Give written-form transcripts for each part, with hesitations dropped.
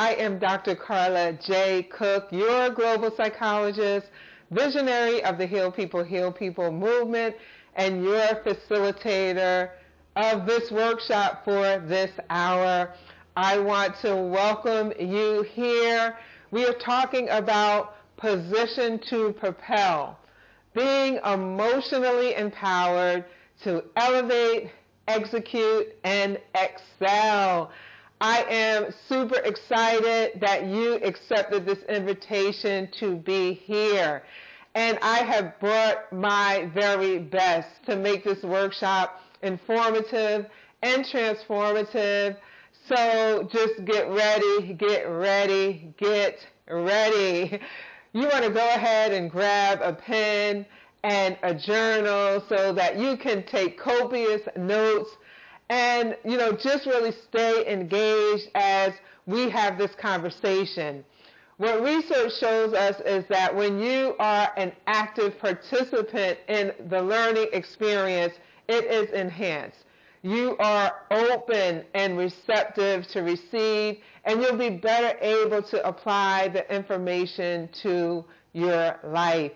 I am Dr. Carla J. Cook, your global psychologist, visionary of the Heal People movement, and your facilitator of this workshop for this hour. I want to welcome you here. We are talking about position to propel, being emotionally empowered to elevate, execute, and excel. I am super excited that you accepted this invitation to be here. And I have brought my very best to make this workshop informative and transformative. So just get ready, get ready, get ready. You want to go ahead and grab a pen and a journal so that you can take copious notes and, just really stay engaged as we have this conversation. What research shows us is that when you are an active participant in the learning experience, it is enhanced. You are open and receptive to receive, and you'll be better able to apply the information to your life.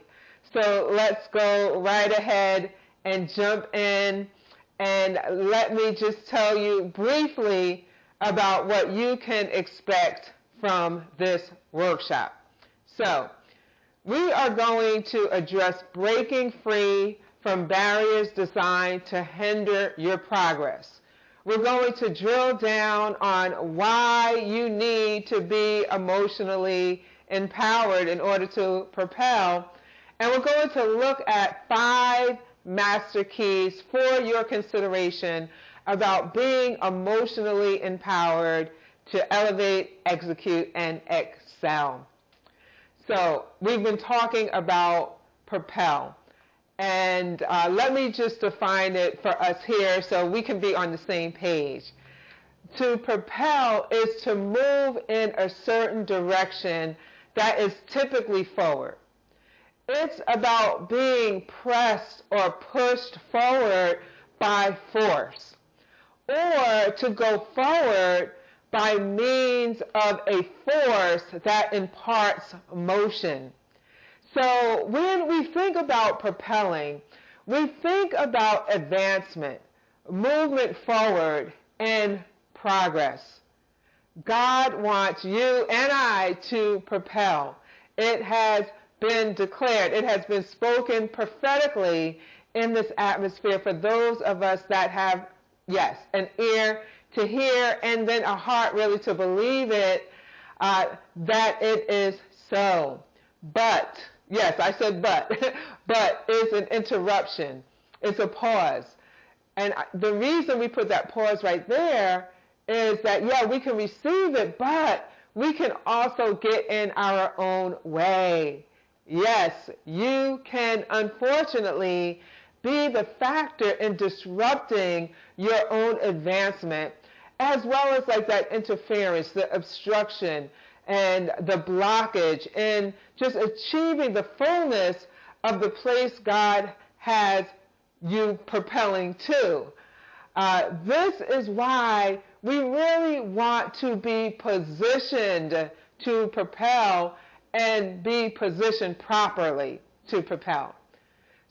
So let's go right ahead and jump in. And let me just tell you briefly about what you can expect from this workshop. So, we are going to address breaking free from barriers designed to hinder your progress. We're going to drill down on why you need to be emotionally empowered in order to propel. And we're going to look at 5 master keys for your consideration about being emotionally empowered to elevate, execute, and excel. So we've been talking about propel. And let me just define it for us here so we can be on the same page. To propel is to move in a certain direction that is typically forward. It's about being pressed or pushed forward by force, or to go forward by means of a force that imparts motion. So when we think about propelling, we think about advancement, movement forward, and progress. God wants you and I to propel. It has been declared. It has been spoken prophetically in this atmosphere for those of us that have, yes, an ear to hear and then a heart really to believe it, that it is so. But, yes, I said but, but is an interruption. It's a pause. And the reason we put that pause right there is that, yeah, we can receive it, but we can also get in our own way. Yes, you can unfortunately be the factor in disrupting your own advancement, as well as like that interference, the obstruction, and the blockage in just achieving the fullness of the place God has you propelling to. This is why we really want to be positioned to propel and be positioned properly to propel.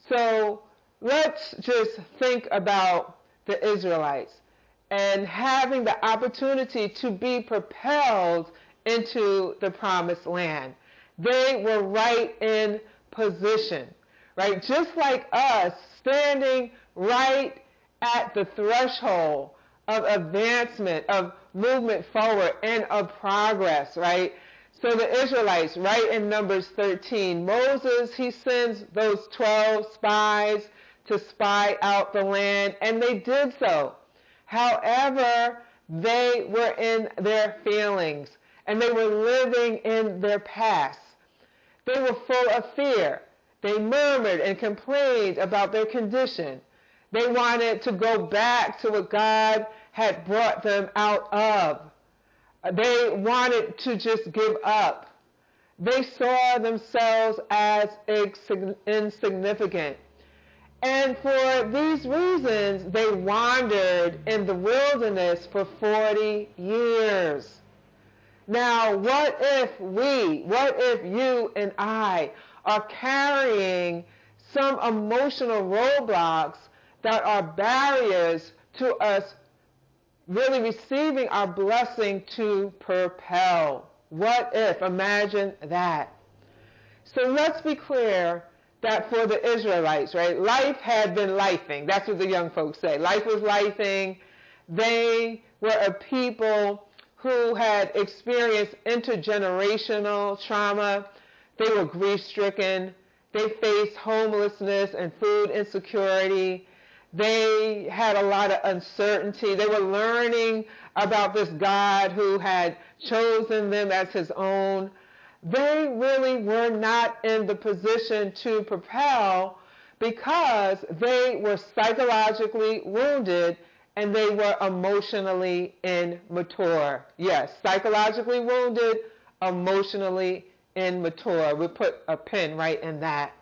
So let's just think about the Israelites and having the opportunity to be propelled into the promised land. They were right in position, right? Just like us, standing right at the threshold of advancement, of movement forward, and of progress, right? So the Israelites, right in Numbers 13, Moses, he sends those 12 spies to spy out the land, and they did so. However, they were in their feelings, and they were living in their past. They were full of fear. They murmured and complained about their condition. They wanted to go back to what God had brought them out of. They wanted to just give up. They saw themselves as insignificant. And for these reasons, they wandered in the wilderness for 40 years. Now, what if you and I are carrying some emotional roadblocks that are barriers to us really receiving our blessing to propel? What if? Imagine that. So let's be clear that for the Israelites, right, life had been lifing. That's what the young folks say. Life was lifing. They were a people who had experienced intergenerational trauma. They were grief-stricken. They faced homelessness and food insecurity. They had a lot of uncertainty. They were learning about this God who had chosen them as his own. They really were not in the position to propel because they were psychologically wounded and they were emotionally immature. Yes, psychologically wounded, emotionally immature. We'll put a pin right in that.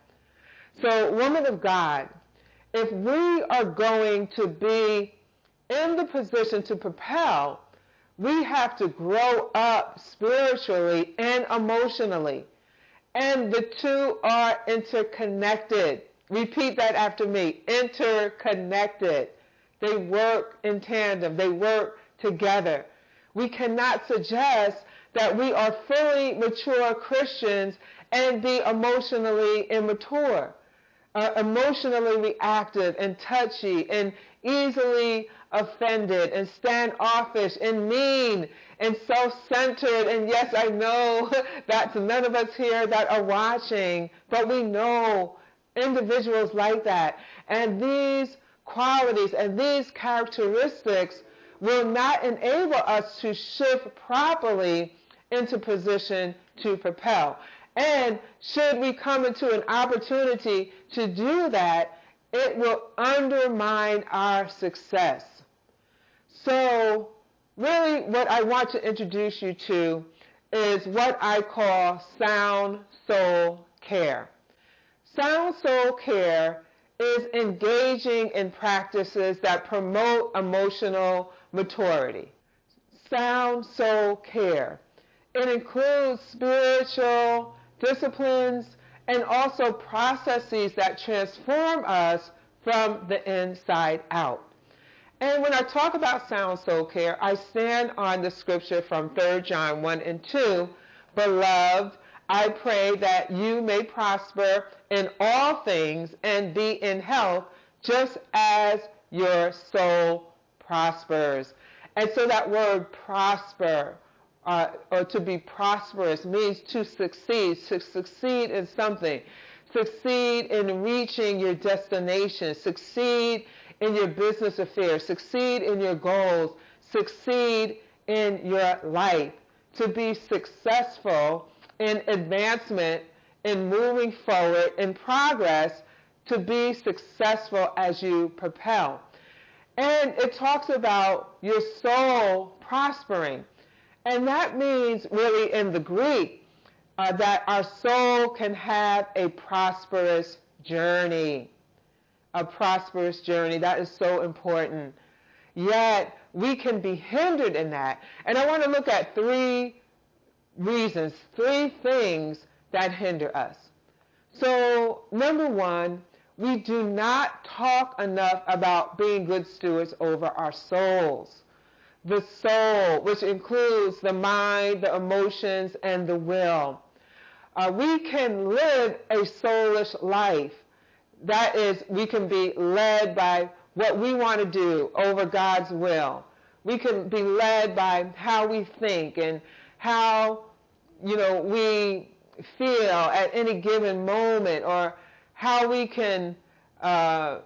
So, woman of God, if we are going to be in the position to propel, we have to grow up spiritually and emotionally. And the two are interconnected. Repeat that after me. Interconnected. They work in tandem. They work together. We cannot suggest that we are fully mature Christians and be emotionally immature, emotionally reactive and touchy and easily offended and standoffish and mean and self-centered. And yes, I know that's none of us here that are watching, but we know individuals like that. And these qualities and these characteristics will not enable us to shift properly into position to propel. And should we come into an opportunity to do that, it will undermine our success. So really what I want to introduce you to is what I call sound soul care. Sound soul care is engaging in practices that promote emotional maturity. Sound soul care. It includes spiritual disciplines and also processes that transform us from the inside out. And when I talk about sound soul care, I stand on the scripture from 3 John 1 and 2. Beloved, I pray that you may prosper in all things and be in health just as your soul prospers. And so that word prosper, or to be prosperous, means to succeed in something, succeed in reaching your destination, succeed in your business affairs, succeed in your goals, succeed in your life, to be successful in advancement, in moving forward, in progress, to be successful as you propel. And it talks about your soul prospering. And that means really in the Greek that our soul can have a prosperous journey. A prosperous journey. That is so important. Yet we can be hindered in that. And I want to look at 3 reasons, 3 things that hinder us. So, number 1, we do not talk enough about being good stewards over our souls. The soul, which includes the mind, the emotions, and the will. We can live a soulish life. That is, we can be led by what we want to do over God's will. We can be led by how we think and how, we feel at any given moment, or how we can kind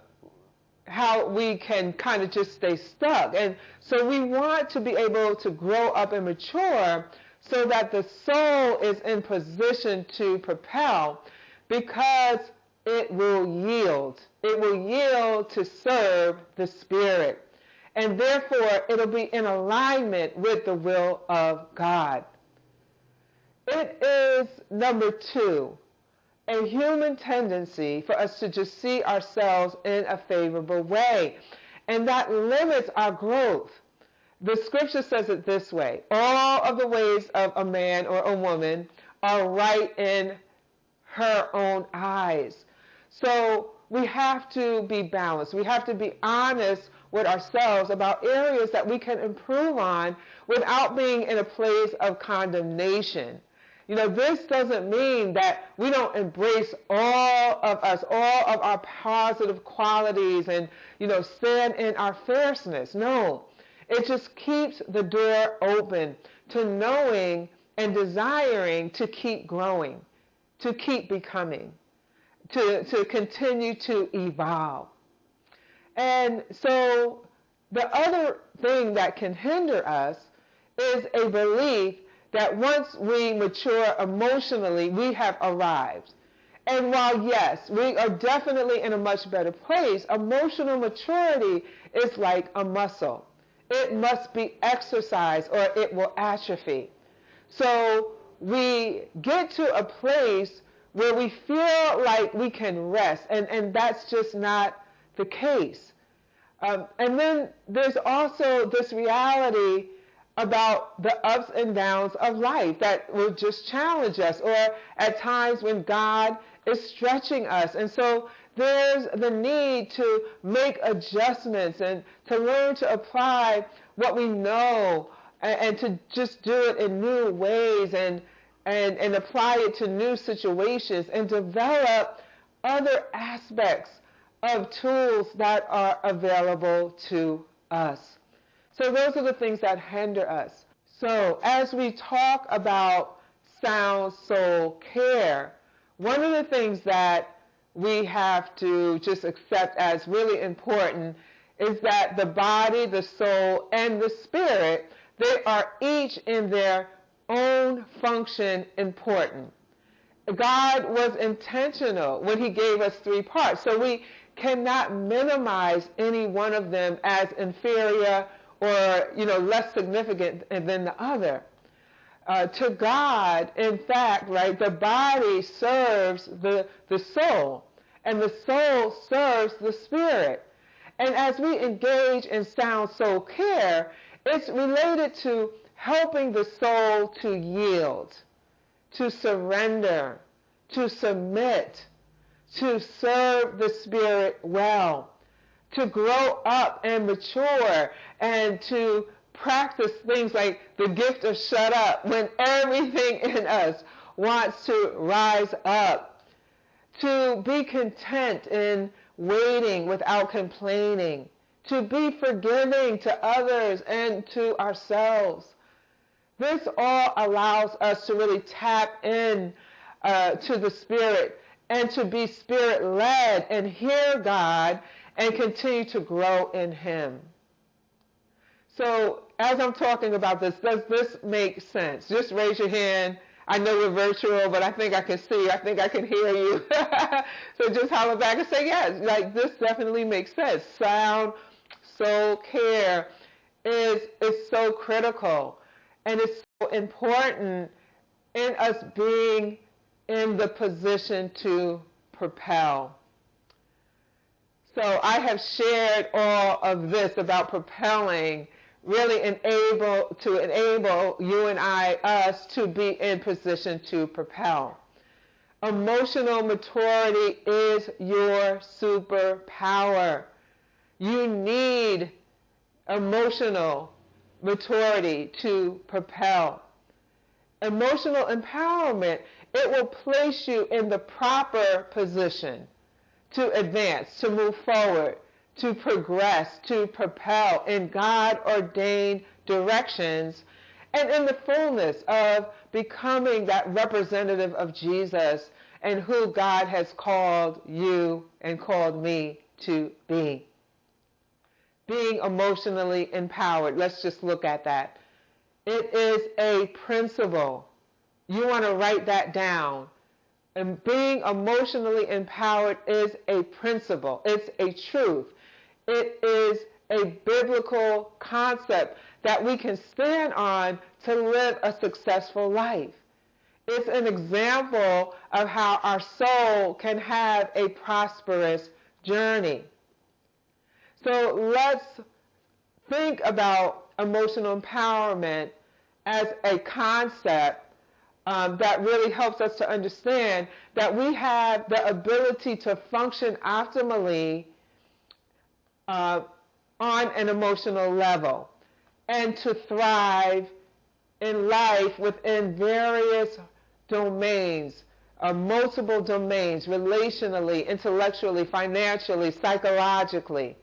of just stay stuck. And so we want to be able to grow up and mature so that the soul is in position to propel, because it will yield. It will yield to serve the Spirit. And therefore, it'll be in alignment with the will of God. It is, number 2, a human tendency for us to just see ourselves in a favorable way. And that limits our growth. the scripture says it this way: all of the ways of a man or a woman are right in her own eyes. So we have to be balanced. We have to be honest with ourselves about areas that we can improve on without being in a place of condemnation. You know, this doesn't mean that we don't embrace all of us, all of our positive qualities and, you know, stand in our fierceness. No, it just keeps the door open to knowing and desiring to keep growing, to keep becoming, to continue to evolve. And so the other thing that can hinder us is a belief that once we mature emotionally, we have arrived. And while, yes, we are definitely in a much better place, emotional maturity is like a muscle. It must be exercised or it will atrophy. So we get to a place where we feel like we can rest, and that's just not the case. And then there's also this reality about the ups and downs of life that will just challenge us, or at times when God is stretching us. And so there's the need to make adjustments and to learn to apply what we know and to just do it in new ways and apply it to new situations and develop other aspects of tools that are available to us. So those are the things that hinder us. So as we talk about sound soul care, one of the things that we have to just accept as really important is that the body, the soul, and the spirit, they are each in their own function important. God was intentional when he gave us 3 parts. So we cannot minimize any one of them as inferior or, you know, less significant than the other. To God, in fact, right, the body serves the soul, and the soul serves the spirit. And as we engage in sound soul care, it's related to helping the soul to yield, to surrender, to submit, to serve the spirit well, to grow up and mature, and to practice things like the gift of shut up when everything in us wants to rise up, to be content in waiting without complaining, to be forgiving to others and to ourselves. This all allows us to really tap in to the Spirit and to be Spirit-led and hear God and continue to grow in Him. So as I'm talking about this, does this make sense? Just raise your hand. I know we're virtual, but I think I can see. I think I can hear you. So just holler back and say, yes, like this definitely makes sense. Sound soul care is so critical, and it's so important in us being in the position to propel. So I have shared all of this about propelling, really enable you and us to be in position to propel. Emotional maturity is your superpower. You need emotional maturity to propel. Emotional empowerment, it will place you in the proper position to advance, to move forward, to progress, to propel in God-ordained directions and in the fullness of becoming that representative of Jesus and who God has called you and called me to be. Being emotionally empowered, let's just look at that. It is a principle. You want to write that down. And being emotionally empowered is a principle. It's a truth. It is a biblical concept that we can stand on to live a successful life. It's an example of how our soul can have a prosperous journey. So let's think about emotional empowerment as a concept that really helps us to understand that we have the ability to function optimally on an emotional level and to thrive in life within various domains, multiple domains, relationally, intellectually, financially, psychologically.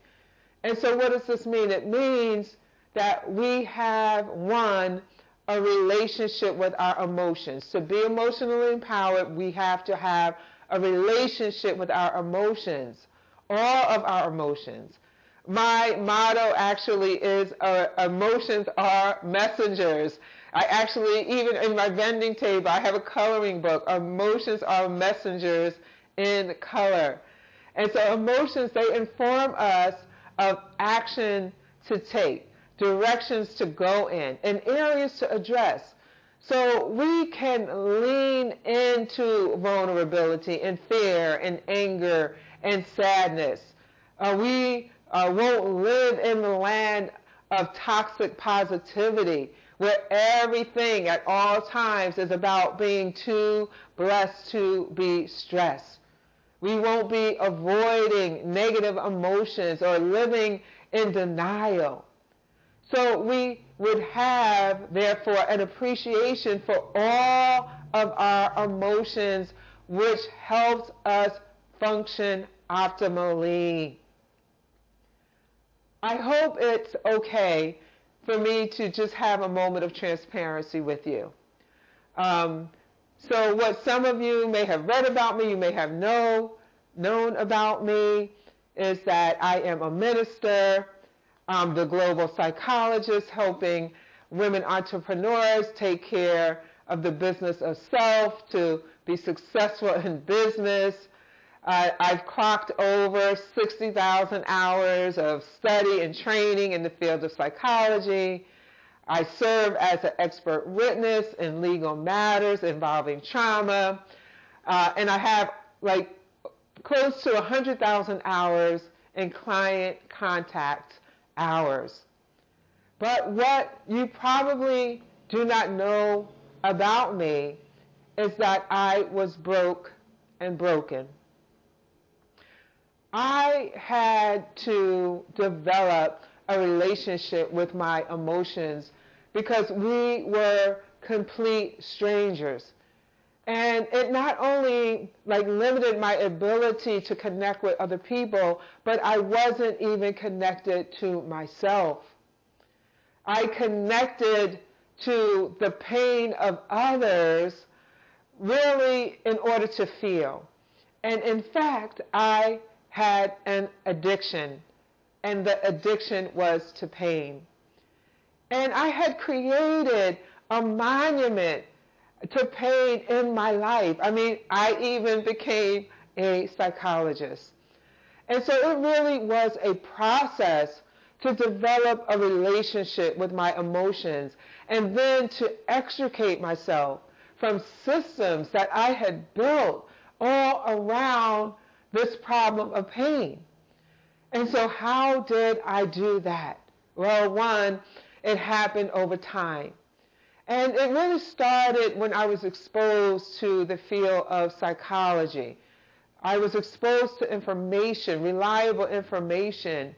And so what does this mean? It means that we have, one, a relationship with our emotions. To be emotionally empowered, we have to have a relationship with our emotions, all of our emotions. My motto actually is emotions are messengers. I actually, even in my vending table, I have a coloring book. Emotions are messengers in color. And so emotions, they inform us of action to take, directions to go in, and areas to address. So we can lean into vulnerability and fear and anger and sadness. We won't live in the land of toxic positivity where everything at all times is about being too blessed to be stressed. We won't be avoiding negative emotions or living in denial. So we would have, therefore, an appreciation for all of our emotions, which helps us function optimally. I hope it's okay for me to just have a moment of transparency with you. So what some of you may have read about me, you may have known about me, is that I am a minister. I'm the global psychologist helping women entrepreneurs take care of the business of self to be successful in business. I've clocked over 60,000 hours of study and training in the field of psychology. I serve as an expert witness in legal matters involving trauma. And I have like close to 100,000 hours in client contact hours. But what you probably do not know about me is that I was broke and broken. I had to develop a relationship with my emotions because we were complete strangers. And it not only limited my ability to connect with other people, but I wasn't even connected to myself. I connected to the pain of others really in order to feel. And in fact, I had an addiction, and the addiction was to pain. And I had created a monument to pain in my life. I mean, I even became a psychologist. And so it really was a process to develop a relationship with my emotions and then to extricate myself from systems that I had built all around this problem of pain. And so how did I do that? Well, one, it happened over time. And it really started when I was exposed to the field of psychology. I was exposed to information, reliable information.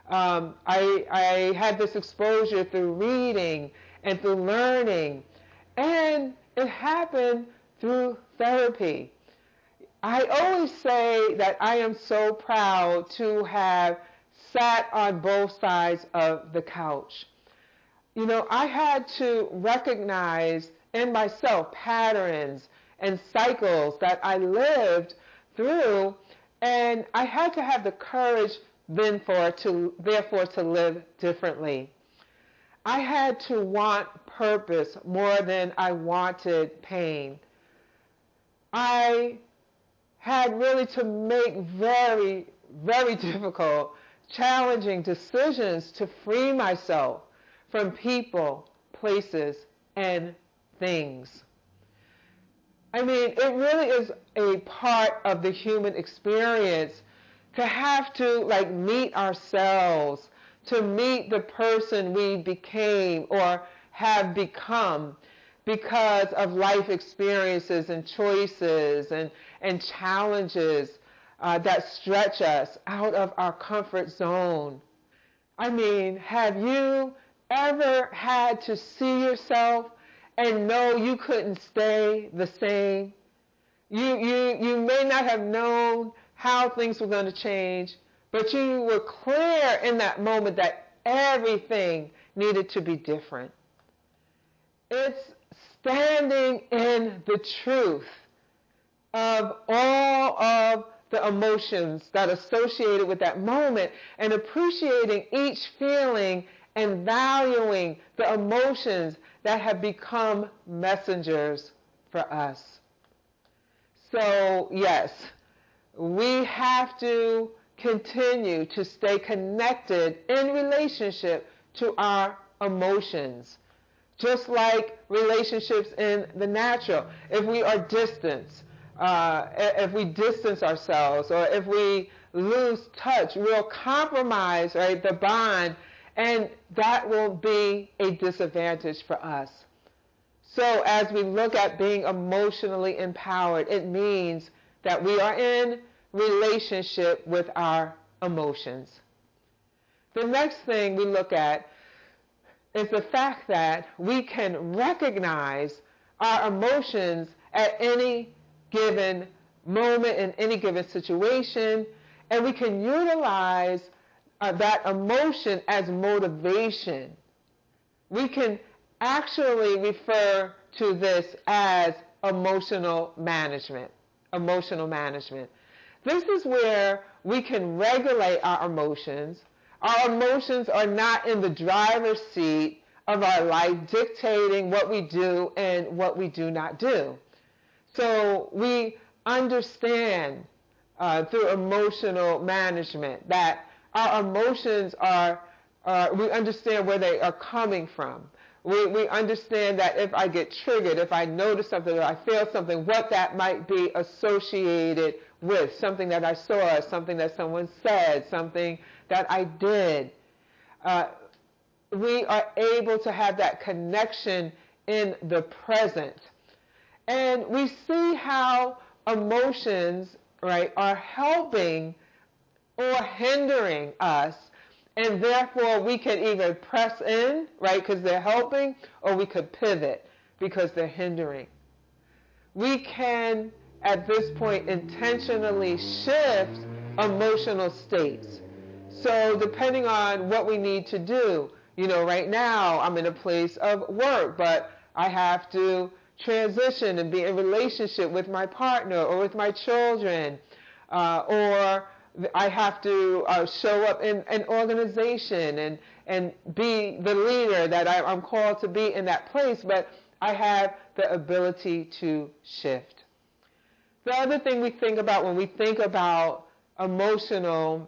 I had this exposure through reading and through learning. And it happened through therapy. I always say that I am so proud to have sat on both sides of the couch. You know, I had to recognize in myself patterns and cycles that I lived through, and I had to have the courage therefore to live differently. I had to want purpose more than I wanted pain. I had really to make very, very difficult, challenging decisions to free myself from people, places, and things. I mean, it really is a part of the human experience to have to meet ourselves, to meet the person we became or have become because of life experiences and choices and challenges that stretch us out of our comfort zone. I mean, have you ever had to see yourself and know you couldn't stay the same? You may not have known how things were going to change, but you were clear in that moment that everything needed to be different. It's standing in the truth of all of the emotions that are associated with that moment and appreciating each feeling and valuing the emotions that have become messengers for us. So yes, we have to continue to stay connected in relationship to our emotions. Just like relationships in the natural. If we are distanced, if we distance ourselves, or if we lose touch, we'll compromise, right, the bond, and that will be a disadvantage for us. So as we look at being emotionally empowered, it means that we are in relationship with our emotions. The next thing we look at is the fact that we can recognize our emotions at any given moment in any given situation, and we can utilize that emotion as motivation. We can actually refer to this as emotional management. Emotional management. This is where we can regulate our emotions. Our emotions are not in the driver's seat of our life, dictating what we do and what we do not do. So we understand through emotional management that our emotions are, we understand where they are coming from. We understand that if I get triggered, if I notice something or I feel something, what that might be associated with, something that I saw, something that someone said, something that I did. We are able to have that connection in the present. And we see how emotions, right, are helping or hindering us, and therefore we can either press in, right, because they're helping, or we could pivot because they're hindering. We can, at this point, intentionally shift emotional states. So depending on what we need to do, you know, right now I'm in a place of work, but I have to transition and be in relationship with my partner or with my children, or I have to show up in an organization and be the leader that I'm called to be in that place, but I have the ability to shift. The other thing we think about when we think about emotional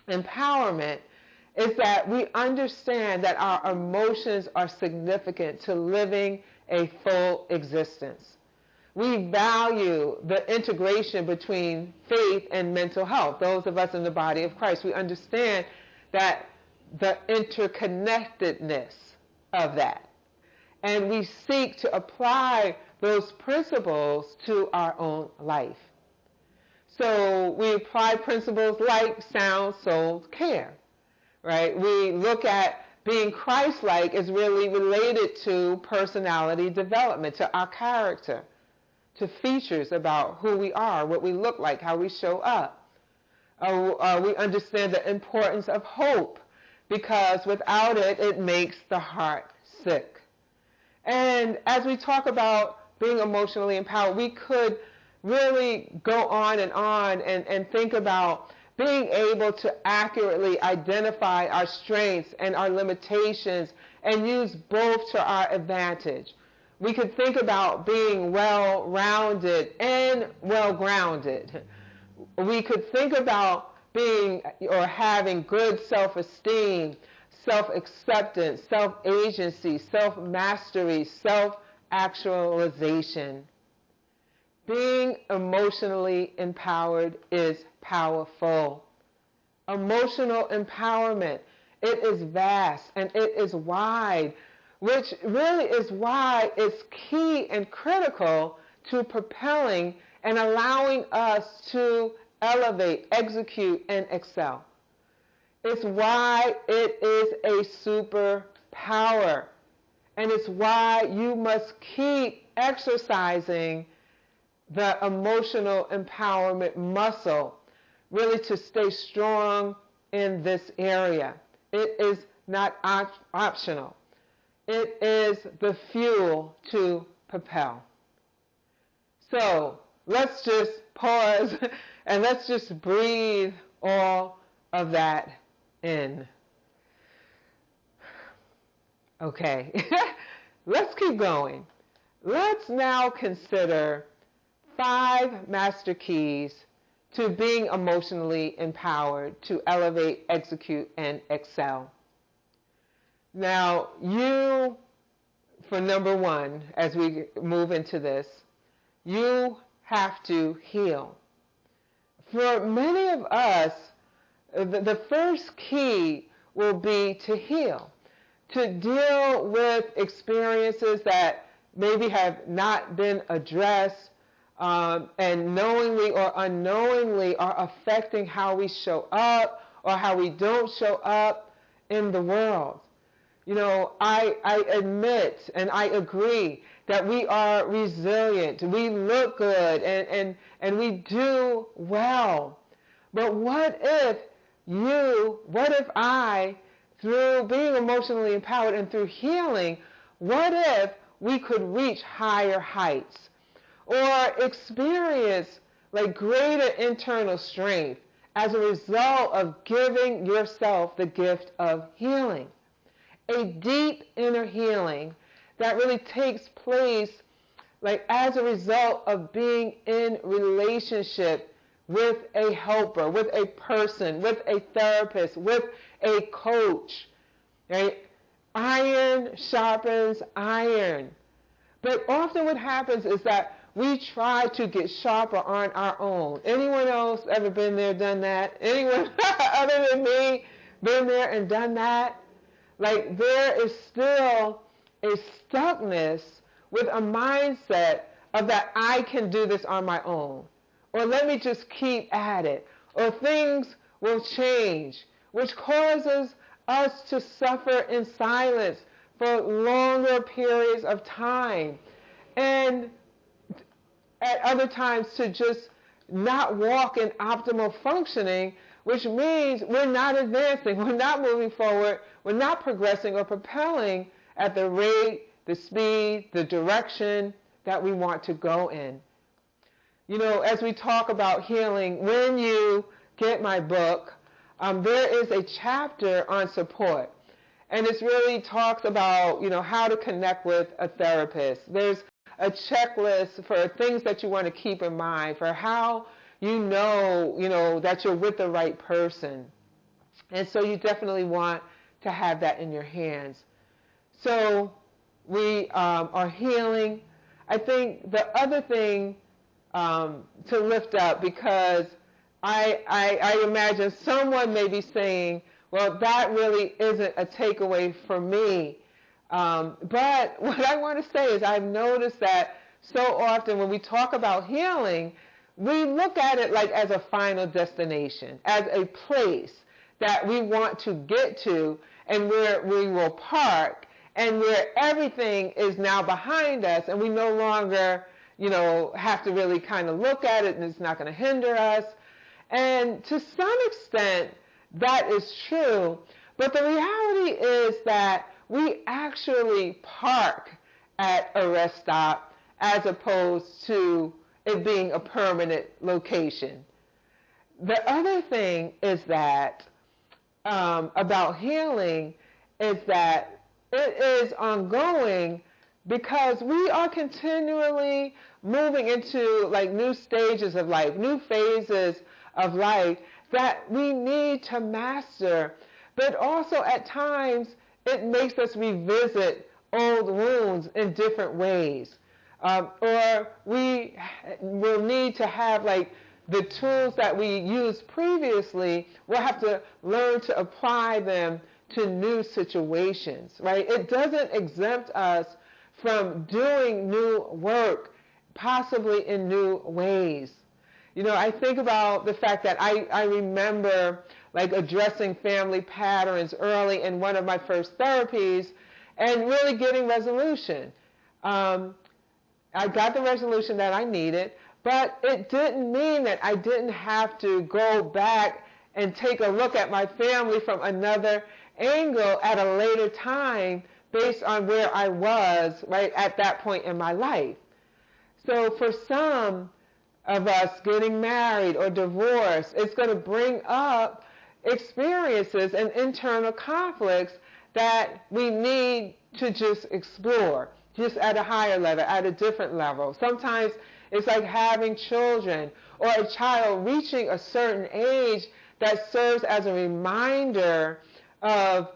empowerment is that we understand that our emotions are significant to living a full existence. We value the integration between faith and mental health. Those of us in the body of Christ, we understand that the interconnectedness of that. And we seek to apply those principles to our own life. So we apply principles like sound soul care, right? We look at being Christ-like is really related to personality development, to our character, to features about who we are, what we look like, how we show up. We understand the importance of hope, because without it, it makes the heart sick. And as we talk about being emotionally empowered, we could really go on and think about being able to accurately identify our strengths and our limitations and use both to our advantage. We could think about being well-rounded and well-grounded. We could think about being or having good self-esteem, self-acceptance, self-agency, self-mastery, self-actualization. Being emotionally empowered is powerful. Emotional empowerment It is vast and it is wide, which really is why it's key and critical to propelling and allowing us to elevate, execute, and excel. It's why it is a superpower. And it's why you must keep exercising the emotional empowerment muscle, really to stay strong in this area. It is not optional. It is the fuel to propel. So let's just pause and let's just breathe all of that in. Okay, let's keep going. Let's now consider 5 master keys to being emotionally empowered to elevate, execute, and excel. Now, you, for number 1, as we move into this, you have to heal. For many of us, the first key will be to heal, to deal with experiences that maybe have not been addressed, and knowingly or unknowingly are affecting how we show up or how we don't show up in the world. You know, I admit and I agree that we are resilient. We look good and we do well. But what if I, through being emotionally empowered and through healing, what if we could reach higher heights or experience like greater internal strength as a result of giving yourself the gift of healing? A deep inner healing that really takes place like as a result of being in relationship with a helper, with a person, with a therapist, with a coach, right? Iron sharpens iron. But often what happens is that we try to get sharper on our own. Anyone else ever been there, done that? Anyone other than me been there and done that? Like there is still a stuckness with a mindset of that I can do this on my own. Or let me just keep at it. Or things will change, which causes us to suffer in silence for longer periods of time. And at other times to just not walk in optimal functioning, which means we're not advancing, we're not moving forward, we're not progressing or propelling at the rate, the speed, the direction that we want to go in. You know, as we talk about healing, when you get my book, there is a chapter on support. And it really talks about, you know, how to connect with a therapist. There's a checklist for things that you want to keep in mind, for how you know that you're with the right person. And so you definitely want to have that in your hands. So we are healing. I think the other thing to lift up, because I imagine someone may be saying, well, that really isn't a takeaway for me. But what I want to say is I've noticed that so often when we talk about healing, we look at it like as a final destination, as a place that we want to get to and where we will park and where everything is now behind us and we no longer, you know, have to really kind of look at it and it's not going to hinder us. And to some extent, that is true. But the reality is that we actually park at a rest stop as opposed to it being a permanent location. The other thing is that about healing is that it is ongoing because we are continually moving into like new stages of life, new phases of life that we need to master. But also at times it makes us revisit old wounds in different ways. Or we will need to have like the tools that we used previously, we'll have to learn to apply them to new situations, right? It doesn't exempt us from doing new work, possibly in new ways. I think about the fact that I remember like addressing family patterns early in one of my first therapies and really getting resolution. I got the resolution that I needed, but it didn't mean that I didn't have to go back and take a look at my family from another angle at a later time based on where I was right at that point in my life. So for some of us, getting married or divorced, it's going to bring up experiences and internal conflicts that we need to just explore, just at a higher level, at a different level. Sometimes it's like having children or a child reaching a certain age that serves as a reminder of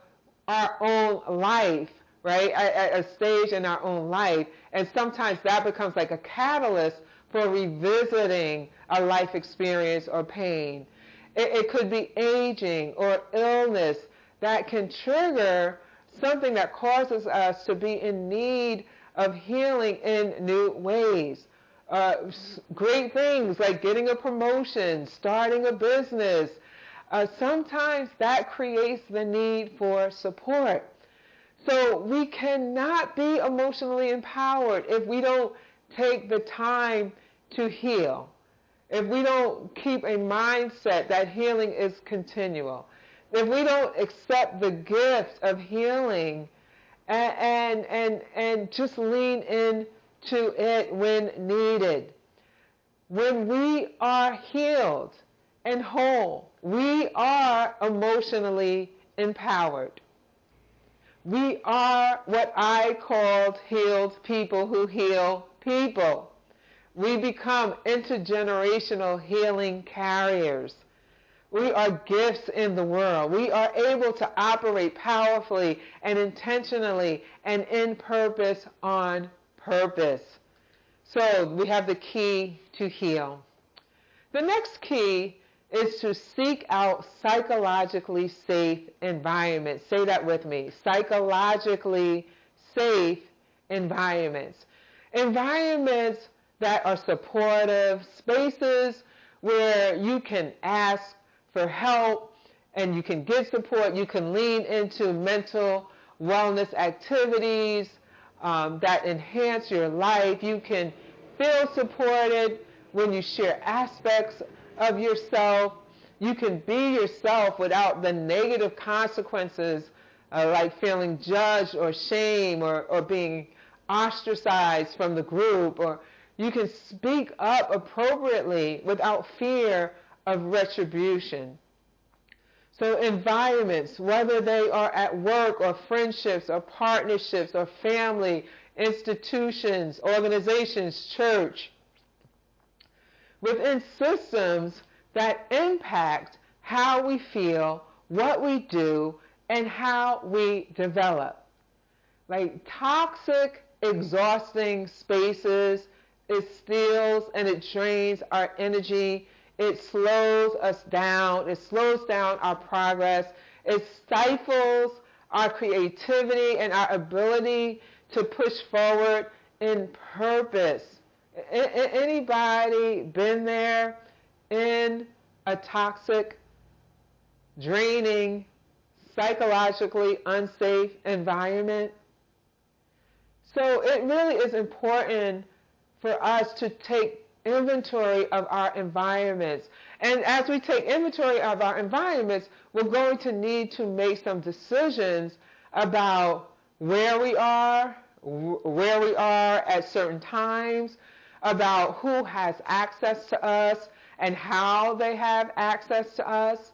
our own life, right, at a stage in our own life. And sometimes that becomes like a catalyst for revisiting a life experience or pain. It could be aging or illness that can trigger something that causes us to be in need of healing in new ways. Great things like getting a promotion, starting a business. Sometimes that creates the need for support. So we cannot be emotionally empowered if we don't take the time to heal. If we don't keep a mindset that healing is continual. If we don't accept the gift of healing and just lean into it when needed. When we are healed and whole, we are emotionally empowered. We are what I called healed people who heal people. We become intergenerational healing carriers. We are gifts in the world. We are able to operate powerfully and intentionally and in purpose on purpose. So we have the key to heal. The next key is to seek out psychologically safe environments. Say that with me. Psychologically safe environments. Environments that are supportive, spaces where you can ask for help and you can get support. You can lean into mental wellness activities that enhance your life. You can feel supported when you share aspects of yourself. You can be yourself without the negative consequences like feeling judged or shame or being ostracized from the group, or you can speak up appropriately without fear of retribution. So environments, whether they are at work or friendships or partnerships or family, institutions, organizations, church, within systems that impact how we feel, what we do, and how we develop. Like toxic, exhausting spaces, it steals and it drains our energy. It slows us down. It slows down our progress. It stifles our creativity and our ability to push forward in purpose. Anybody been there in a toxic, draining, psychologically unsafe environment? So it really is important for us to take inventory of our environments. And as we take inventory of our environments, we're going to need to make some decisions about where we are at certain times, about who has access to us and how they have access to us.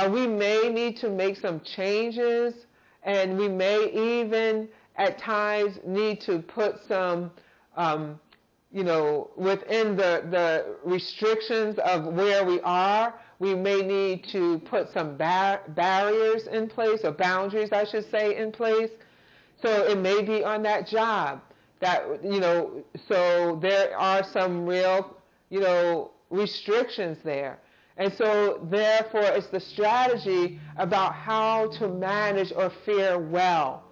We may need to make some changes, and we may even at times need to put some within the restrictions of where we are, we may need to put some barriers in place, or boundaries, I should say, in place. So it may be on that job that, so there are some real, restrictions there. And so, therefore, it's the strategy about how to manage or fare well.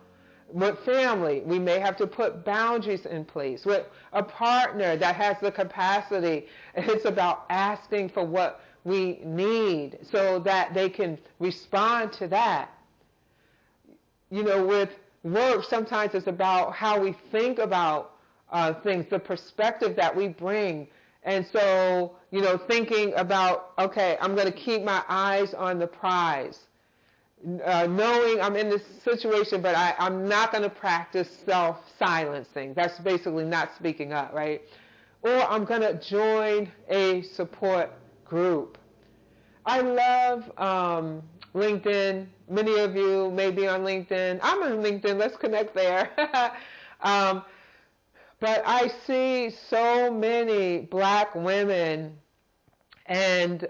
With family, we may have to put boundaries in place. With a partner that has the capacity, it's about asking for what we need so that they can respond to that. With work, sometimes it's about how we think about things, the perspective that we bring. And so, thinking about, okay, I'm going to keep my eyes on the prize. Knowing I'm in this situation, but I'm not going to practice self-silencing. That's basically not speaking up, right? Or I'm going to join a support group. I love LinkedIn. Many of you may be on LinkedIn. I'm on LinkedIn. Let's connect there. But I see so many black women and,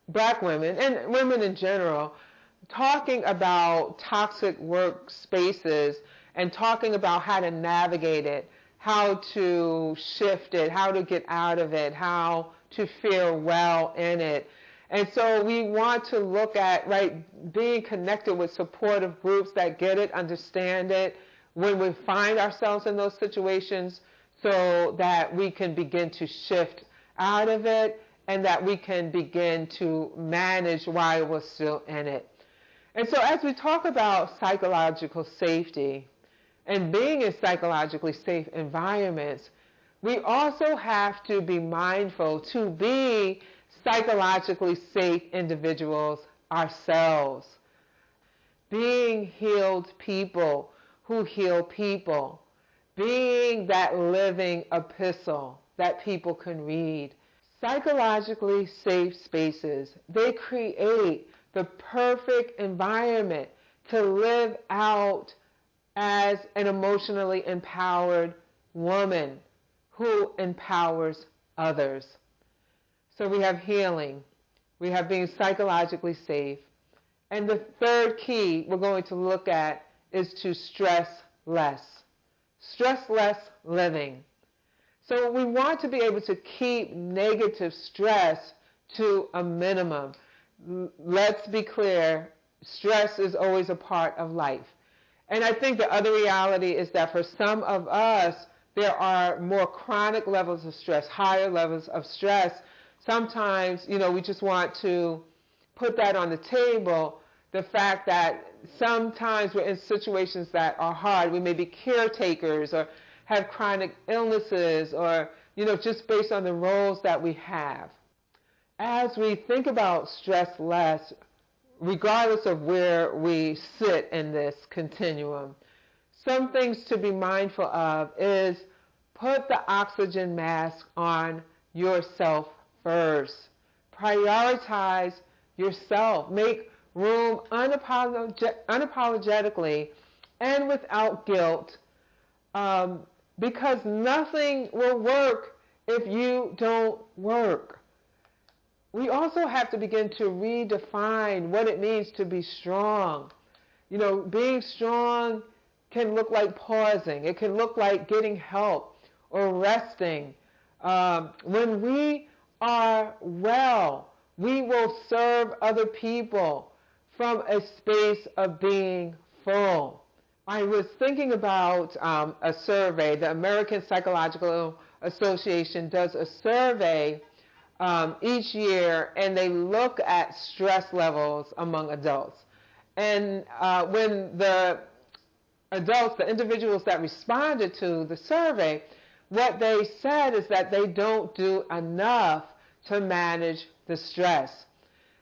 black women and women in general talking about toxic workspaces and talking about how to navigate it, how to shift it, how to get out of it, how to fare well in it. And so we want to look at, being connected with supportive groups that get it, understand it, when we find ourselves in those situations, so that we can begin to shift out of it and that we can begin to manage while we're still in it. And so as we talk about psychological safety and being in psychologically safe environments, we also have to be mindful to be psychologically safe individuals ourselves. Being healed people who heal people. Being that living epistle that people can read. Psychologically safe spaces, they create the perfect environment to live out as an emotionally empowered woman who empowers others. So we have healing, we have being psychologically safe, and the third key we're going to look at is to stress less. Stress less living. So we want to be able to keep negative stress to a minimum. Let's be clear, stress is always a part of life. And I think the other reality is that for some of us, there are more chronic levels of stress, higher levels of stress. Sometimes, we just want to put that on the table, the fact that sometimes we're in situations that are hard. We may be caretakers or have chronic illnesses or, just based on the roles that we have. As we think about stress less, regardless of where we sit in this continuum, some things to be mindful of is put the oxygen mask on yourself first. Prioritize yourself. Make room unapologetically and without guilt, because nothing will work if you don't work. We also have to begin to redefine what it means to be strong. Being strong can look like pausing. It can look like getting help or resting. When we are well, we will serve other people from a space of being full. I was thinking about a survey. The American Psychological Association does a survey each year, and they look at stress levels among adults. And when the adults, the individuals that responded to the survey, what they said is that they don't do enough to manage the stress.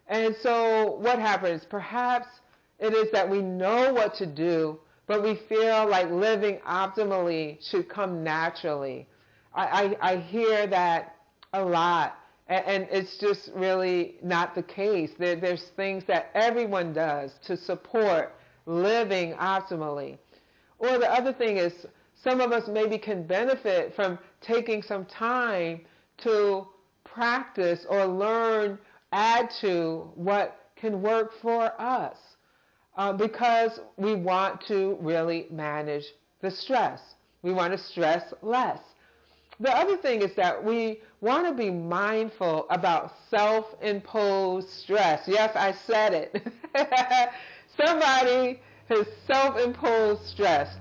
And so what happens? Perhaps it is that we know what to do, but we feel like living optimally should come naturally. I hear that a lot, and it's just really not the case. There's things that everyone does to support living optimally. Or the other thing is, some of us maybe can benefit from taking some time to practice or learn, add to what can work for us, because we want to really manage the stress. We want to stress less. The other thing is that we want to be mindful about self-imposed stress. Yes, I said it. Somebody has self-imposed stress.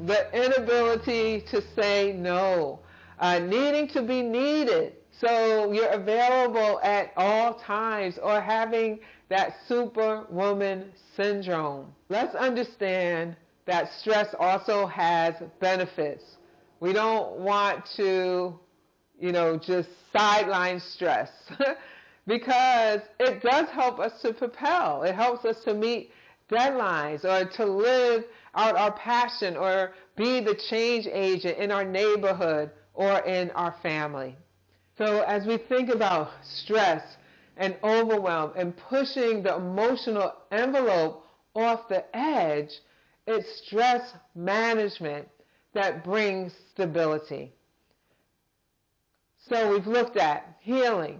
The inability to say no, needing to be needed, so you're available at all times, or having that superwoman syndrome. Let's understand that stress also has benefits. We don't want to, just sideline stress because it does help us to propel. It helps us to meet deadlines, or to live out our passion, or be the change agent in our neighborhood or in our family. So as we think about stress and overwhelm and pushing the emotional envelope off the edge, it's stress management that brings stability. So we've looked at healing,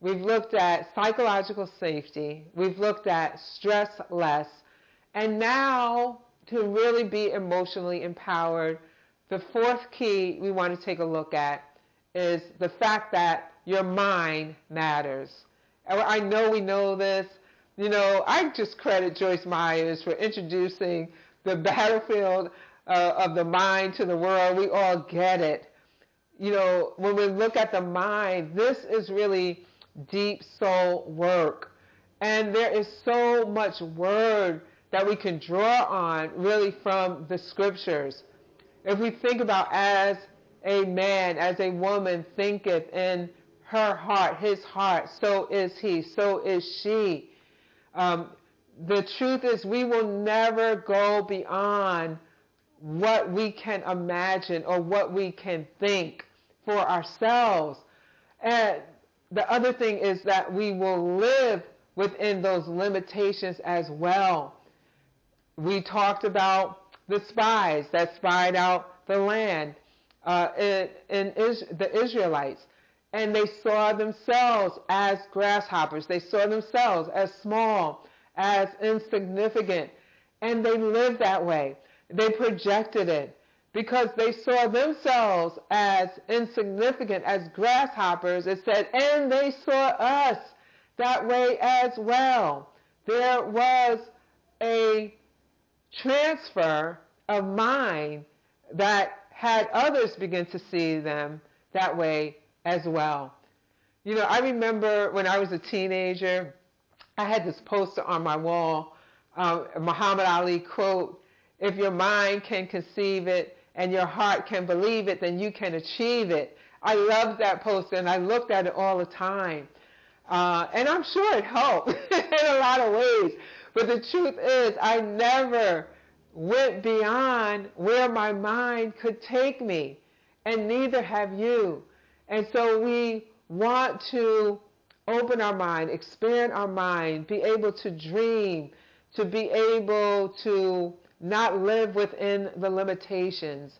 we've looked at psychological safety, we've looked at stress less, and now to really be emotionally empowered, the fourth key we want to take a look at is the fact that your mind matters. I know we know this. I just credit Joyce Myers for introducing the battlefield of the mind to the world. We all get it. When we look at the mind, this is really deep soul work. And there is so much word that we can draw on really from the scriptures. If we think about as a man, as a woman thinketh in her heart, his heart, so is he, so is she. The truth is we will never go beyond what we can imagine or what we can think for ourselves. And the other thing is that we will live within those limitations as well. We talked about the spies that spied out the land the Israelites, and they saw themselves as grasshoppers. They saw themselves as small, as insignificant, and they lived that way. They projected it because they saw themselves as insignificant, as grasshoppers. It said, and they saw us that way as well. There was a transfer of mind that had others begin to see them that way as well. I remember when I was a teenager, I had this poster on my wall, Muhammad Ali quote, "If your mind can conceive it and your heart can believe it, then you can achieve it." I loved that poster, and I looked at it all the time. And I'm sure it helped in a lot of ways. But the truth is, I never went beyond where my mind could take me, and neither have you. And so we want to open our mind, expand our mind, be able to dream, to be able to not live within the limitations.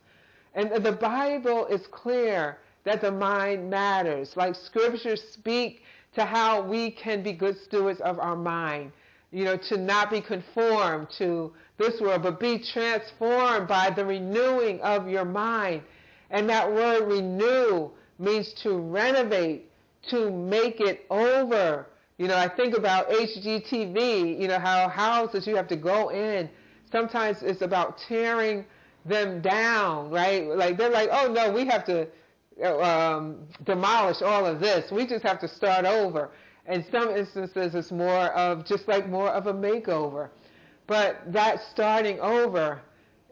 And the Bible is clear that the mind matters. Like scriptures speak to how we can be good stewards of our mind. To not be conformed to this world, but be transformed by the renewing of your mind. And that word renew means to renovate, to make it over. I think about HGTV, how houses you have to go in. Sometimes it's about tearing them down, right? Like they're like, oh no, we have to demolish all of this. We just have to start over. In some instances, it's more of a makeover. But that starting over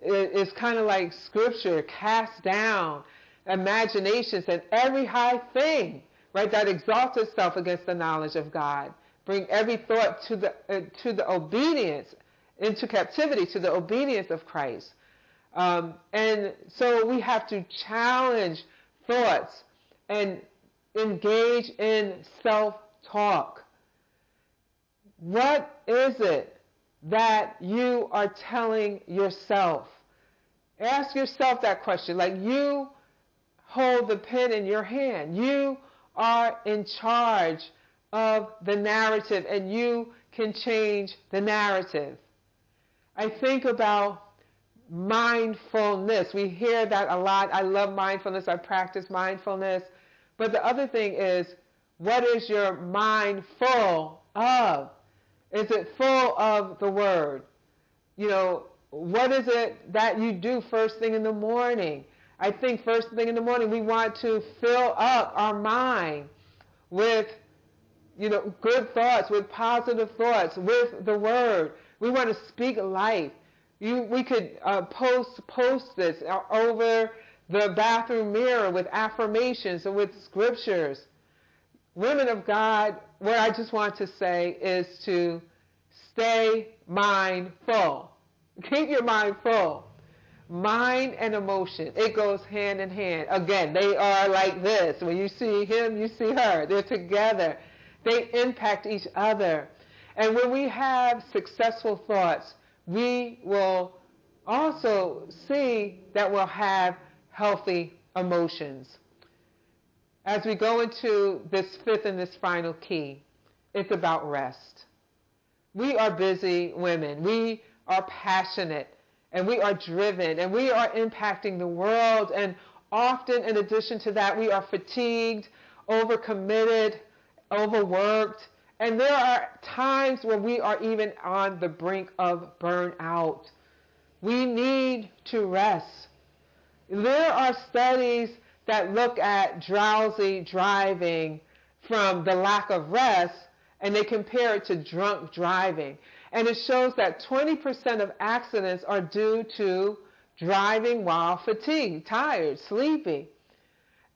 is kind of like scripture, cast down imaginations and every high thing, right, that exalts itself against the knowledge of God. Bring every thought to the obedience, into captivity to the obedience of Christ. And so we have to challenge thoughts and engage in self-talk. What is it that you are telling yourself? Ask yourself that question. Like, you hold the pen in your hand. You are in charge of the narrative, and you can change the narrative. I think about mindfulness. We hear that a lot. I love mindfulness. I practice mindfulness. But the other thing is, what is your mind full of? Is it full of the Word? You know, what is it that you do first thing in the morning? I think first thing in the morning we want to fill up our mind with, you know, good thoughts, with positive thoughts, with the Word. We want to speak life. We could post this over the bathroom mirror with affirmations or with scriptures. Women of God, what I just want to say is to stay mindful. Keep your mind full. Mind and emotion, it goes hand in hand. Again, they are like this. When you see him, you see her. They're together. They impact each other. And when we have successful thoughts, we will also see that we'll have healthy emotions. As we go into this fifth and this final key, it's about rest. We are busy women. We are passionate, and we are driven, and we are impacting the world. And often, in addition to that, we are fatigued, overcommitted, overworked. And there are times when we are even on the brink of burnout. We need to rest. There are studies that look at drowsy driving from the lack of rest, and they compare it to drunk driving. And it shows that 20% of accidents are due to driving while fatigued, tired, sleepy.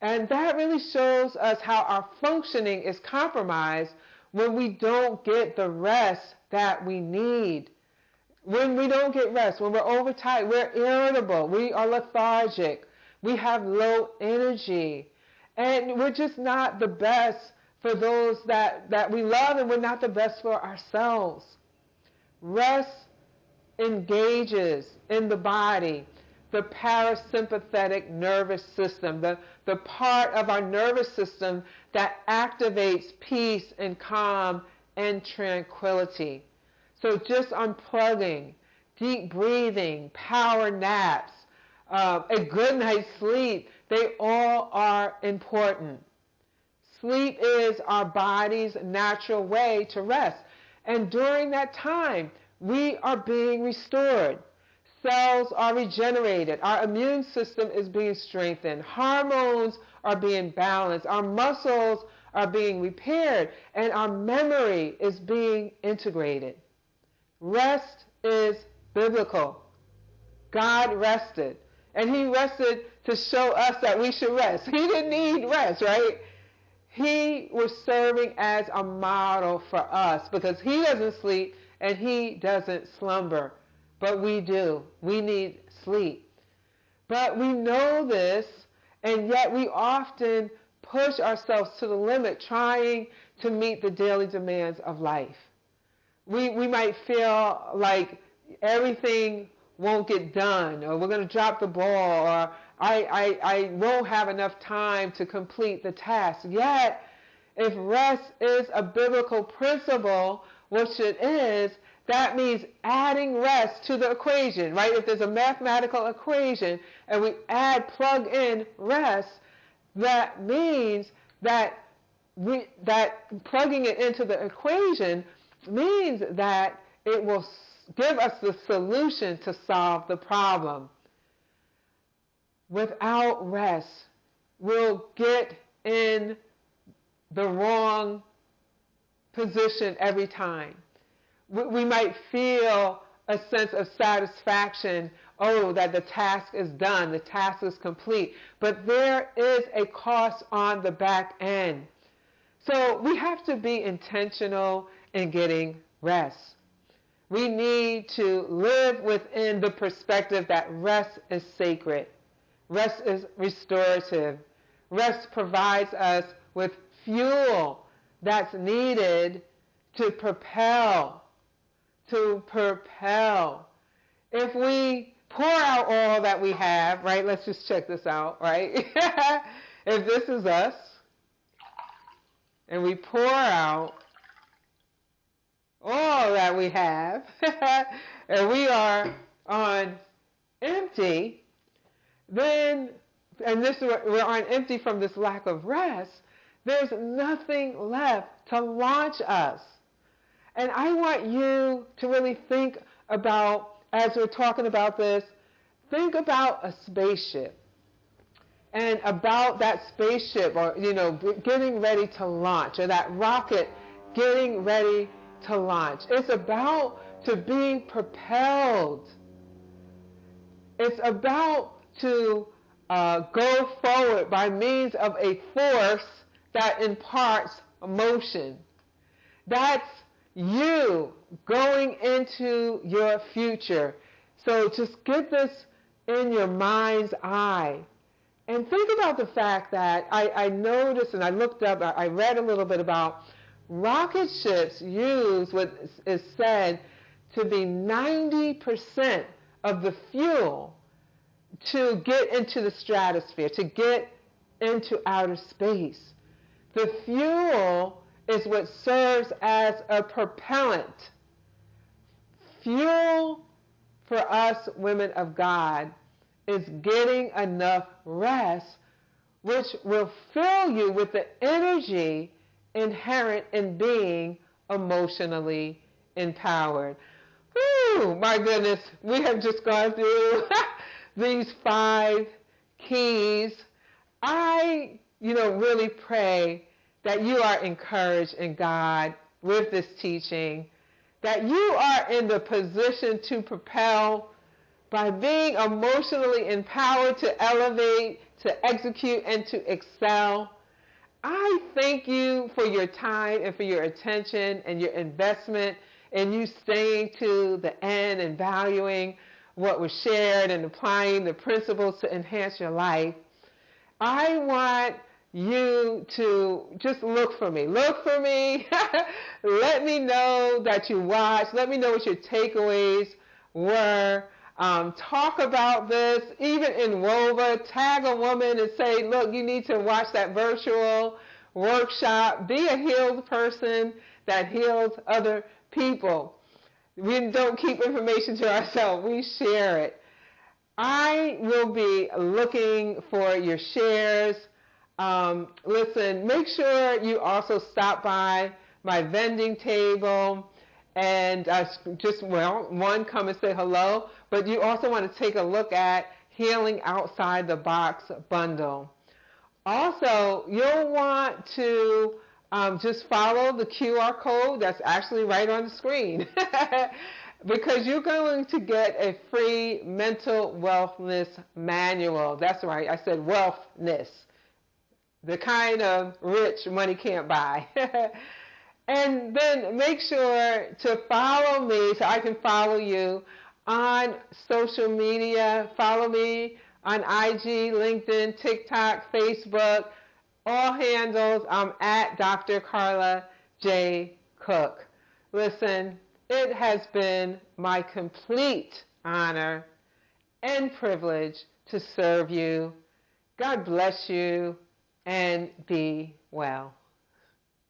And that really shows us how our functioning is compromised when we don't get the rest that we need. When we don't get rest, when we're overtired, we're irritable, we are lethargic, we have low energy, and we're just not the best for those that we love, and we're not the best for ourselves. Rest engages in the body the parasympathetic nervous system, the part of our nervous system that activates peace and calm and tranquility. So just unplugging, deep breathing, power naps, a good night's sleep, they all are important. Sleep is our body's natural way to rest. And during that time, we are being restored. Cells are regenerated. Our immune system is being strengthened. Hormones are being balanced. Our muscles are being repaired. And our memory is being integrated. Rest is biblical. God rested. And he rested to show us that we should rest. He didn't need rest, right? He was serving as a model for us because he doesn't sleep and he doesn't slumber. But we do. We need sleep. But we know this, and yet we often push ourselves to the limit trying to meet the daily demands of life. We might feel like everything won't get done, or we're going to drop the ball, or I won't have enough time to complete the task. Yet, if rest is a biblical principle, which it is, that means adding rest to the equation, right? If there's a mathematical equation and we plug in rest, that means that plugging it into the equation means that it will give us the solution to solve the problem. Without rest, we'll get in the wrong position every time. We might feel a sense of satisfaction, that the task is done, the task is complete. But there is a cost on the back end. So we have to be intentional in getting rest. We need to live within the perspective that rest is sacred. Rest is restorative. Rest provides us with fuel that's needed to propel. If we pour out all that we have, right? Let's just check this out, right? If this is us, and we pour out all that we have, and we are on empty, then and we're on empty from this lack of rest, there's nothing left to launch us. And I want you to really think about, as we're talking about this, think about a spaceship. And about that spaceship, or, getting ready to launch, or that rocket getting ready to launch. It's about to being propelled. It's about to go forward by means of a force that imparts motion. That's you going into your future. So just get this in your mind's eye. And think about the fact that I noticed, and I looked up, I read a little bit about rocket ships use what is said to be 90% of the fuel to get into the stratosphere, to get into outer space. The fuel is what serves as a propellant. Fuel for us women of God is getting enough rest, which will fill you with the energy inherent in being emotionally empowered. Whew, my goodness, we have just gone through these 5 keys. I, really pray that you are encouraged in God with this teaching, that you are in the position to propel by being emotionally empowered to elevate, to execute, and to excel. I thank you for your time and for your attention and your investment and you staying to the end and valuing what was shared and applying the principles to enhance your life. I want you to just look for me. Look for me. Let me know that you watched. Let me know what your takeaways were. Talk about this, even in Wova. Tag a woman and say, look, you need to watch that virtual workshop. Be a healed person that heals other people. We don't keep information to ourselves. We share it. I will be looking for your shares. Listen, make sure you also stop by my vending table and one, come and say hello, but you also want to take a look at Healing Outside the Box bundle. Also, you'll want to just follow the QR code that's actually right on the screen because you're going to get a free mental wellness manual. That's right, I said wellness, the kind of rich money can't buy. And then make sure to follow me so I can follow you on social media. Follow me on IG, LinkedIn, TikTok, Facebook, all handles. I'm at Dr. Carla J. Cook. Listen, it has been my complete honor and privilege to serve you. God bless you and be well.